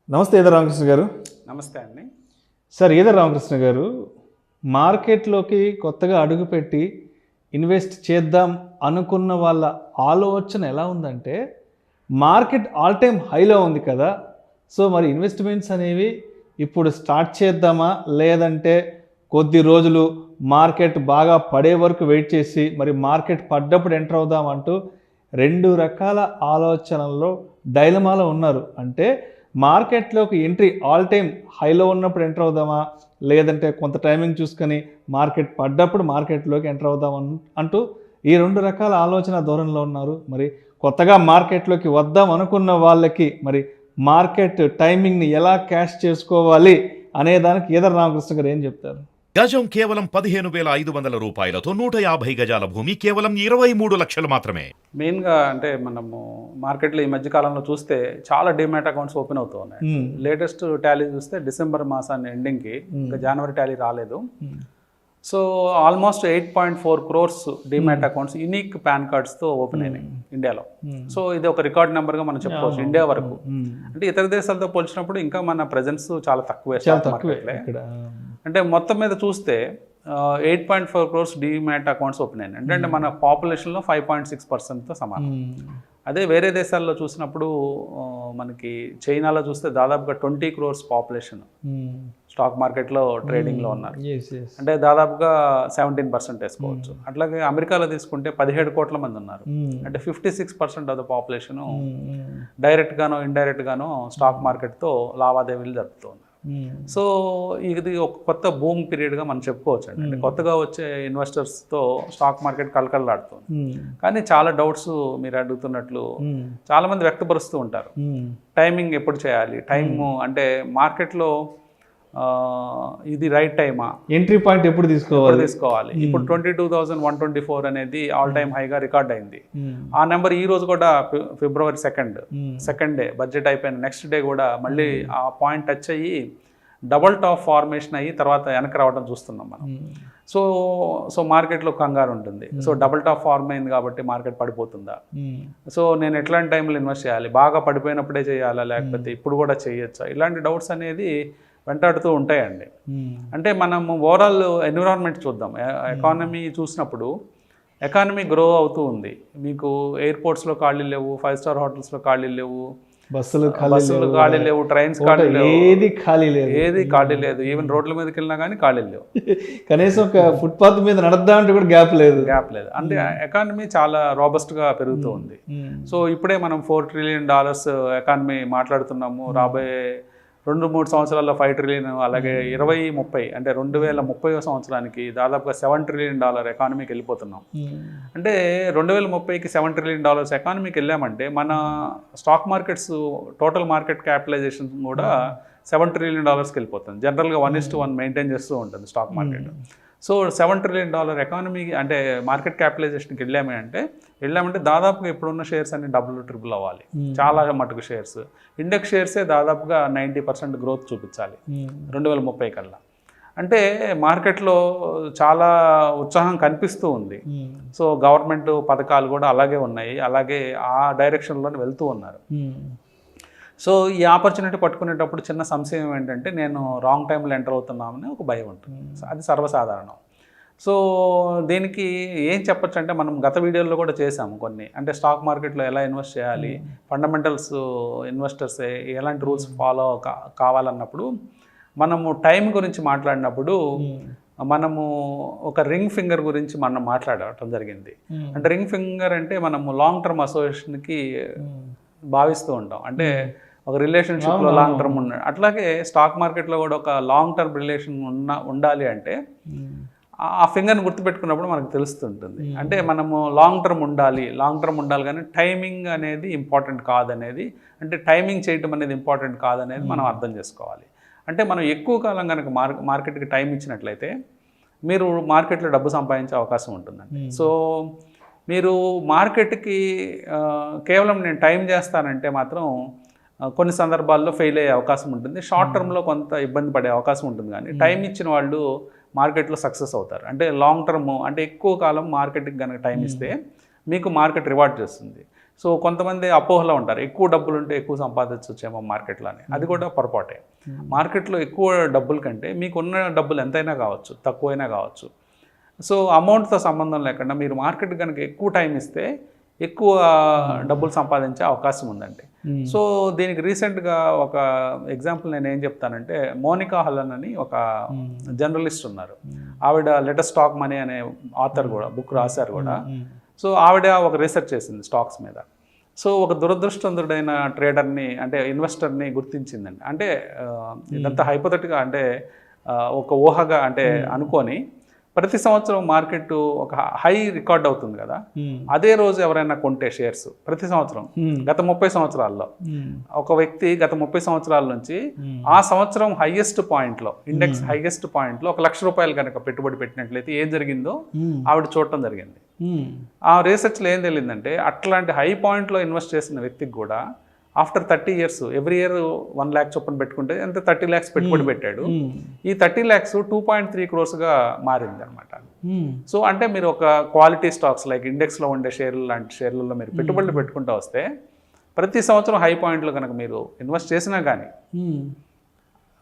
నమస్తే ఈదర్ రామకృష్ణ గారు. నమస్తే అండి. సార్, ఈదర్ రామకృష్ణ గారు, మార్కెట్లోకి కొత్తగా అడుగుపెట్టి ఇన్వెస్ట్ చేద్దాం అనుకున్న వాళ్ళ ఆలోచన ఎలా ఉందంటే, మార్కెట్ ఆల్ టైమ్ హైలో ఉంది కదా, సో మరి ఇన్వెస్ట్మెంట్స్ అనేవి ఇప్పుడు స్టార్ట్ చేద్దామా, లేదంటే కొద్ది రోజులు మార్కెట్ బాగా పడే వరకు వెయిట్ చేసి మరి మార్కెట్ పడ్డప్పుడు ఎంటర్ అవుదాం అంటూ రెండు రకాల ఆలోచనల్లో డైలమాలో ఉన్నారు. అంటే మార్కెట్లోకి ఎంట్రీ ఆల్ టైమ్ హైలో ఉన్నప్పుడు ఎంటర్ అవుదామా, లేదంటే కొంత టైమింగ్ చూసుకొని మార్కెట్ పడ్డప్పుడు మార్కెట్లోకి ఎంటర్ అవుదాం అంటూ ఈ రెండు రకాల ఆలోచన ధోరణిలో ఉన్నారు. మరి కొత్తగా మార్కెట్లోకి వద్దాం అనుకున్న వాళ్ళకి మరి మార్కెట్ టైమింగ్ని ఎలా క్యాష్ చేసుకోవాలి అనే దానికి ఈదర్ రామకృష్ణ గారు ఏం చెప్తారు? గజం కేవలం 15,500 రూపాయలతో 150 గజాల భూమి కేవలం 23 లక్షలు మాత్రమే. మెయిన్గా అంటే మనము మార్కెట్లో ఈ మధ్య కాలంలో చూస్తే చాలా డిమాట్ అకౌంట్స్ ఓపెన్ అవుతూ ఉన్నాయి. లేటెస్ట్ టాలీ చూస్తే డిసెంబర్ మాసాన్ని ఎండింగ్కి, ఇంకా జనవరి టాలీ రాలేదు. So almost 8.4 crores demat accounts unique PAN కార్డ్స్తో ఓపెన్ అయినాయి ఇండియాలో. సో ఇది ఒక రికార్డ్ నెంబర్గా మనం చెప్పుకోవచ్చు ఇండియా వరకు. అంటే ఇతర దేశాలతో పోల్చినప్పుడు ఇంకా మన ప్రెజెన్స్ చాలా తక్కువే స్టాక్ మార్కెట్లో. అంటే మొత్తం మీద చూస్తే 8.4 crores డిమాట్ అకౌంట్స్ ఓపెన్ అయినాయి. అంటే మన పాపులేషన్లో 5.6%తో సమానం. అదే వేరే దేశాల్లో చూసినప్పుడు మనకి చైనాలో చూస్తే దాదాపుగా 20 crores పాపులేషన్ స్టాక్ మార్కెట్లో ట్రేడింగ్లో ఉన్నారు. అంటే దాదాపుగా 17% వేసుకోవచ్చు. అట్లాగే అమెరికాలో తీసుకుంటే 17 కోట్ల మంది ఉన్నారు. అంటే 56% ఆఫ్ ద పాపులేషన్ డైరెక్ట్గానో ఇండైరెక్ట్గానో స్టాక్ మార్కెట్తో లావాదేవీలు జరుపుతూ ఉన్నారు. సో ఇది ఒక కొత్త బూమ్ పీరియడ్గా మనం చెప్పుకోవచ్చు అండి. అంటే కొత్తగా వచ్చే ఇన్వెస్టర్స్తో స్టాక్ మార్కెట్ కలకలలాడుతుంది. కానీ చాలా డౌట్స్ మీరు అడుగుతున్నట్లు చాలామంది వ్యక్తపరుస్తూ ఉంటారు. టైమింగ్ ఎప్పుడు చేయాలి, టైము అంటే మార్కెట్లో ఇది రైట్ టైమా, ఎంట్రీ పాయింట్ ఎప్పుడు తీసుకోవాలి. ఇప్పుడు 22,124 అనేది ఆల్ టైమ్ హైగా రికార్డ్ అయింది. ఆ నెంబర్ ఈ రోజు కూడా ఫిబ్రవరి సెకండ్ డే బడ్జెట్ అయిపోయిన నెక్స్ట్ డే కూడా మళ్ళీ ఆ పాయింట్ టచ్ అయ్యి డబుల్ టాప్ ఫార్మేషన్ అయ్యి తర్వాత వెనక్కి రావడం చూస్తున్నాం మనం. సో మార్కెట్లో కంగారు ఉంటుంది. సో డబుల్ టాప్ ఫార్మ్ అయింది కాబట్టి మార్కెట్ పడిపోతుందా, సో నేను ఎట్లాంటి టైంలో ఇన్వెస్ట్ చేయాలి, బాగా పడిపోయినప్పుడే చేయాలా లేకపోతే ఇప్పుడు కూడా చేయొచ్చా, ఇలాంటి డౌట్స్ అనేది వెంటాడుతూ ఉంటాయండి. అంటే మనం ఓవరాల్ ఎన్విరాన్మెంట్ చూద్దాం. ఎకానమీ చూసినప్పుడు ఎకానమీ గ్రో అవుతూ ఉంది. మీకు ఎయిర్పోర్ట్స్లో ఖాళీ లేవు, 5-star హోటల్స్లో ఖాళీ లేవు, బస్సులు ఖాళీ లేవు, ట్రైన్స్ ఖాళీ లేవు, ఏది ఖాళీ లేదు. ఈవెన్ రోడ్ల మీదకి వెళ్ళినా కానీ ఖాళీ లేవు. కనీసం ఒక ఫుట్పాత్ మీద నడద్దా అంటే కూడా గ్యాప్ లేదు. అంటే ఎకానమీ చాలా రాబస్ట్గా పెరుగుతూ ఉంది. సో ఇప్పుడే మనం $4 trillion ఎకానమీ మాట్లాడుతున్నాము. రాబోయే 2-3 సంవత్సరాల్లో 5 trillion, అలాగే 2030 అంటే 2030 సంవత్సరానికి దాదాపుగా $7 trillion ఎకానమీకి వెళ్ళిపోతున్నాం. అంటే 2030కి $7 trillion ఎకానమీకి వెళ్ళామంటే మన stock markets total market capitalisation కూడా $7 trillion వెళ్ళిపోతుంది. జనరల్గా 1:1 మెయింటైన్ చేస్తూ ఉంటుంది stock market. So $7 trillion economy అంటే మార్కెట్ క్యాపిటలైజేషన్కి వెళ్ళామంటే దాదాపుగా ఇప్పుడున్న షేర్స్ అన్ని ట్రిపుల్ అవ్వాలి. చాలా మటుకు షేర్స్, ఇండెక్స్ షేర్సే దాదాపుగా 90% గ్రోత్ చూపించాలి 2030 కల్లా. అంటే మార్కెట్లో చాలా ఉత్సాహం కనిపిస్తూ ఉంది. సో గవర్నమెంట్ పథకాలు కూడా అలాగే ఉన్నాయి, అలాగే ఆ డైరెక్షన్లోనే వెళ్తూ ఉన్నారు. సో ఈ ఆపర్చునిటీ పట్టుకునేటప్పుడు చిన్న సంశయం ఏంటంటే నేను రాంగ్ టైంలో ఎంటర్ అవుతున్నామని ఒక భయం ఉంటుంది. అది సర్వసాధారణం. సో దీనికి ఏం చెప్పచ్చు అంటే మనం గత వీడియోలో కూడా చేసాము కొన్ని. అంటే స్టాక్ మార్కెట్లో ఎలా ఇన్వెస్ట్ చేయాలి, ఫండమెంటల్స్ ఇన్వెస్టర్స్ ఎలాంటి రూల్స్ ఫాలో కావాలన్నప్పుడు మనము టైం గురించి మాట్లాడినప్పుడు మనము ఒక రింగ్ ఫింగర్ గురించి మనం మాట్లాడటం జరిగింది. అంటే రింగ్ ఫింగర్ అంటే మనము లాంగ్ టర్మ్ అసోసియేషన్కి భావిస్తూ ఉంటాం. అంటే ఒక రిలేషన్షిప్లో లాంగ్ టర్మ్ ఉన్నాడు, అట్లాగే స్టాక్ మార్కెట్లో కూడా ఒక లాంగ్ టర్మ్ రిలేషన్ ఉండాలి. అంటే ఆ ఫింగర్ని గుర్తుపెట్టుకున్నప్పుడు మనకు తెలుస్తుంటుంది. అంటే మనము లాంగ్ టర్మ్ ఉండాలి కానీ టైమింగ్ అనేది ఇంపార్టెంట్ కాదనేది, అంటే టైమింగ్ చేయటం అనేది ఇంపార్టెంట్ కాదనేది మనం అర్థం చేసుకోవాలి. అంటే మనం ఎక్కువ కాలం కనుక మార్కెట్కి టైం ఇచ్చినట్లయితే మీరు మార్కెట్లో డబ్బు సంపాదించే అవకాశం ఉంటుందండి. సో మీరు మార్కెట్కి కేవలం నేను టైం చేస్తానంటే మాత్రం కొన్ని సందర్భాల్లో ఫెయిల్ అయ్యే అవకాశం ఉంటుంది. షార్ట్ టర్మ్లో కొంత ఇబ్బంది పడే అవకాశం ఉంటుంది. కానీ టైం ఇచ్చిన వాళ్ళు మార్కెట్లో సక్సెస్ అవుతారు. అంటే లాంగ్ టర్మ్ అంటే ఎక్కువ కాలం మార్కెట్కి కనుక టైం ఇస్తే మీకు మార్కెట్ రివార్డ్ చేస్తుంది. సో కొంతమంది అపోహలో ఉంటారు, ఎక్కువ డబ్బులు ఉంటే ఎక్కువ సంపాదించవచ్చేమో మార్కెట్లో అని. అది కూడా పొరపాటే. మార్కెట్లో ఎక్కువ డబ్బుల కంటే మీకున్న డబ్బులు ఎంతైనా కావచ్చు, తక్కువైనా కావచ్చు. సో అమౌంట్తో సంబంధం లేకుండా మీరు మార్కెట్ కనుక ఎక్కువ టైం ఇస్తే ఎక్కువ డబ్బులు సంపాదించే అవకాశం ఉందండి. సో దీనికి రీసెంట్గా ఒక ఎగ్జాంపుల్ నేను ఏం చెప్తానంటే, మోనికా హలన్ అని ఒక జర్నలిస్ట్ ఉన్నారు. ఆవిడ లెటెస్ట్ స్టాక్ మనీ అనే ఆథర్ కూడా బుక్ రాశారు కూడా. సో ఆవిడ ఒక రీసెర్చ్ చేసింది స్టాక్స్ మీద. సో ఒక దురదృష్టవంతుడైన ట్రేడర్ని అంటే ఇన్వెస్టర్ని గుర్తించిందండి. అంటే ఇదంతా హైపోథెటిక్గా అంటే ఒక ఊహగా అంటే అనుకొని, ప్రతి సంవత్సరం మార్కెట్ ఒక హై రికార్డ్ అవుతుంది కదా, అదే రోజు ఎవరైనా కొంటే షేర్స్ ప్రతి సంవత్సరం గత 30 సంవత్సరాల్లో ఒక వ్యక్తి గత 30 సంవత్సరాల నుంచి ఆ సంవత్సరం హైయెస్ట్ పాయింట్లో, ఇండెక్స్ హైయెస్ట్ పాయింట్లో ₹1,00,000 కనుక పెట్టుబడి పెట్టినట్లయితే ఏం జరిగిందో ఆవిడ చూడటం జరిగింది. ఆ రీసెర్చ్లో ఏం తెలియదంటే, అట్లాంటి హై పాయింట్లో ఇన్వెస్ట్ చేసిన వ్యక్తికి కూడా after 30 years every year 1 lakh చొప్పున పెట్టుకుంటే ఎంత 30 lakhs పెట్టుబడి పెట్టాడు. ఈ 30 lakhs 2.3 crores మారింది అనమాట. సో అంటే మీరు ఒక క్వాలిటీ స్టాక్స్ లైక్ ఇండెక్స్లో ఉండే షేర్లు లాంటి షేర్లలో మీరు పెట్టుబడులు పెట్టుకుంటూ వస్తే ప్రతి సంవత్సరం హై పాయింట్లో కనుక మీరు ఇన్వెస్ట్ చేసినా కానీ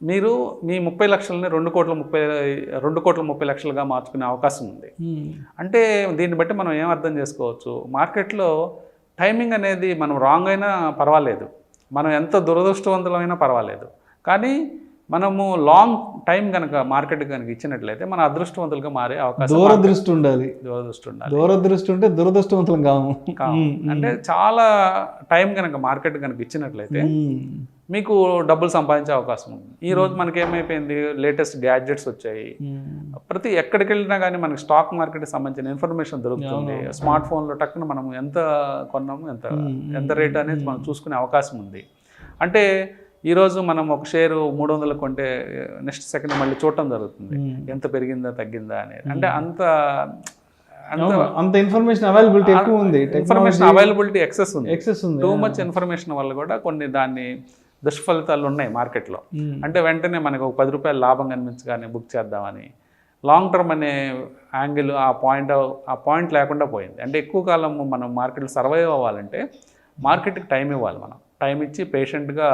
మీరు మీ 30 లక్షలని 2 కోట్ల 30 లక్షలుగా మార్చుకునే అవకాశం ఉంది. అంటే దీన్ని బట్టి మనం ఏం అర్థం చేసుకోవచ్చు, మార్కెట్లో టైమింగ్ అనేది మనం రాంగ్ అయినా పర్వాలేదు, మనం ఎంత దురదృష్టవంతులమైనా పర్వాలేదు, కానీ మనము లాంగ్ టైం కనుక మార్కెట్ కనుక ఇచ్చినట్లయితే మన అదృష్టవంతులుగా మారే అవకాశం. దూరదృష్టి ఉండాలి. దూరదృష్టి ఉంటే దురదృష్టవంతులం కాము. అంటే చాలా టైం కనుక మార్కెట్ కనుక ఇచ్చినట్లయితే మీకు డబ్బులు సంపాదించే అవకాశం ఉంది. ఈ రోజు మనకి ఏమైపోయింది, లేటెస్ట్ గ్యాడ్జెట్స్ వచ్చాయి. ప్రతి ఎక్కడికి వెళ్ళినా కానీ మనకి స్టాక్ మార్కెట్కి సంబంధించిన ఇన్ఫర్మేషన్ దొరుకుతుంది. స్మార్ట్ ఫోన్లో టక్కున మనం ఎంత కొన్నాము, ఎంత రేట్ అనేది మనం చూసుకునే అవకాశం ఉంది. అంటే ఈరోజు మనం ఒక షేరు 300 కొంటే నెక్స్ట్ సెకండ్ మళ్ళీ చూడటం జరుగుతుంది ఎంత పెరిగిందా తగ్గిందా అనేది. అంటే అంత ఇన్ఫర్మేషన్ అవైలబిలిటీ ఎక్కువ ఉంది. ఇన్ఫర్మేషన్ అవైలబిలిటీ ఎక్సెస్ ఉంది. టూ మచ్ ఇన్ఫర్మేషన్ వల్ల కూడా కొన్ని దాన్ని దుష్ఫలితాలు ఉన్నాయి మార్కెట్లో. అంటే వెంటనే మనకు ఒక ₹10 లాభం కనిపించగానే బుక్ చేద్దామని లాంగ్ టర్మ్ అనే యాంగిల్ ఆ పాయింట్ లేకుండా పోయింది. అంటే ఎక్కువ కాలం మనం మార్కెట్లో సర్వైవ్ అవ్వాలంటే మార్కెట్కి టైం ఇవ్వాలి. మనం టైం ఇచ్చి పేషెంట్గా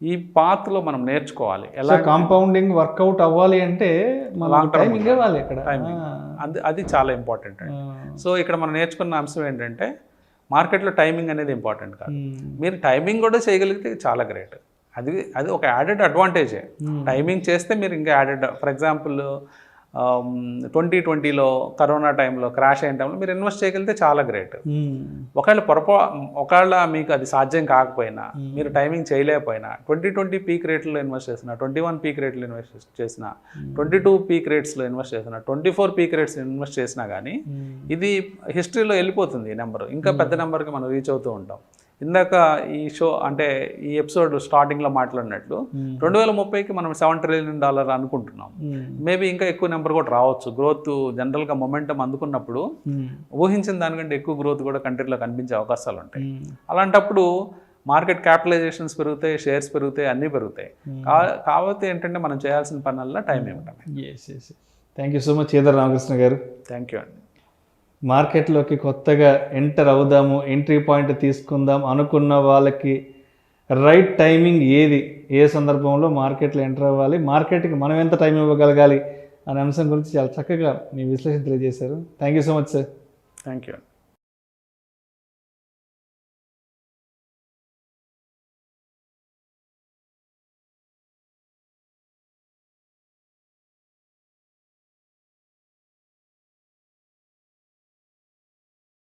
ఈ పాత్లో మనం నేర్చుకోవాలి. ఎలా కాంపౌండింగ్ వర్కౌట్ అవ్వాలి అంటే లాంగ్ టర్మ్ ఇవ్వాలి. ఇక్కడ అది చాలా ఇంపార్టెంట్ అండి. సో ఇక్కడ మనం నేర్చుకున్న అంశం ఏంటంటే, మార్కెట్లో టైమింగ్ అనేది ఇంపార్టెంట్ కాదు, మీరు టైమింగ్ కూడా చేయగలిగితే చాలా గ్రేట్. అది ఒక యాడెడ్ అడ్వాంటేజే. టైమింగ్ చేస్తే మీరు ఇంకా యాడెడ్. ఫర్ ఎగ్జాంపుల్ 2020లో కరోనా టైంలో క్రాష్ అయిన టైంలో మీరు ఇన్వెస్ట్ చేయగలిగితే చాలా గ్రేట్. ఒకవేళ మీకు అది సాధ్యం కాకపోయినా, మీరు టైమింగ్ చేయలేకపోయినా 2020 పీక్ రేట్లో ఇన్వెస్ట్ చేసిన, 21 పీక్ రేట్లో ఇన్వెస్ట్ చేసిన, 22 పీక్ రేట్స్లో ఇన్వెస్ట్ చేసిన, 24 పీక్ రేట్స్ ఇన్వెస్ట్ చేసినా కానీ ఇది హిస్టరీలో వెళ్ళిపోతుంది. ఈ నెంబర్ ఇంకా పెద్ద నెంబర్కి మనం రీచ్ అవుతూ ఉంటాం. ఇందాక ఈ షో అంటే ఈ ఎపిసోడ్ స్టార్టింగ్లో మాట్లాడినట్లు 2030కి మనం $7 trillion అనుకుంటున్నాం. మేబీ ఇంకా ఎక్కువ నెంబర్ కూడా రావచ్చు. గ్రోత్ జనరల్గా మొమెంటం అందుకున్నప్పుడు ఊహించిన దానికంటే ఎక్కువ గ్రోత్ కూడా కంట్రీలో కనిపించే అవకాశాలు ఉంటాయి. అలాంటప్పుడు మార్కెట్ క్యాపిటలైజేషన్స్ పెరుగుతాయి, షేర్స్ పెరుగుతాయి, అన్నీ పెరుగుతాయి. కాబట్టి ఏంటంటే మనం చేయాల్సిన పనుల్లో టైం ఏమిటండి. Thank you so much Eedara Ramakrishna గారు. థ్యాంక్ యూ అండి. మార్కెట్లోకి కొత్తగా ఎంటర్ అవుదాము, ఎంట్రీ పాయింట్ తీసుకుందాం అనుకున్న వాళ్ళకి రైట్ టైమింగ్ ఏది, ఏ సందర్భంలో మార్కెట్లో ఎంటర్ అవ్వాలి, మార్కెట్కి మనం ఎంత టైం ఇవ్వగలగాలి అనే అంశం గురించి చాలా చక్కగా మీ విశ్లేషణ తెలియజేశారు. Thank you so much sir. Thank you.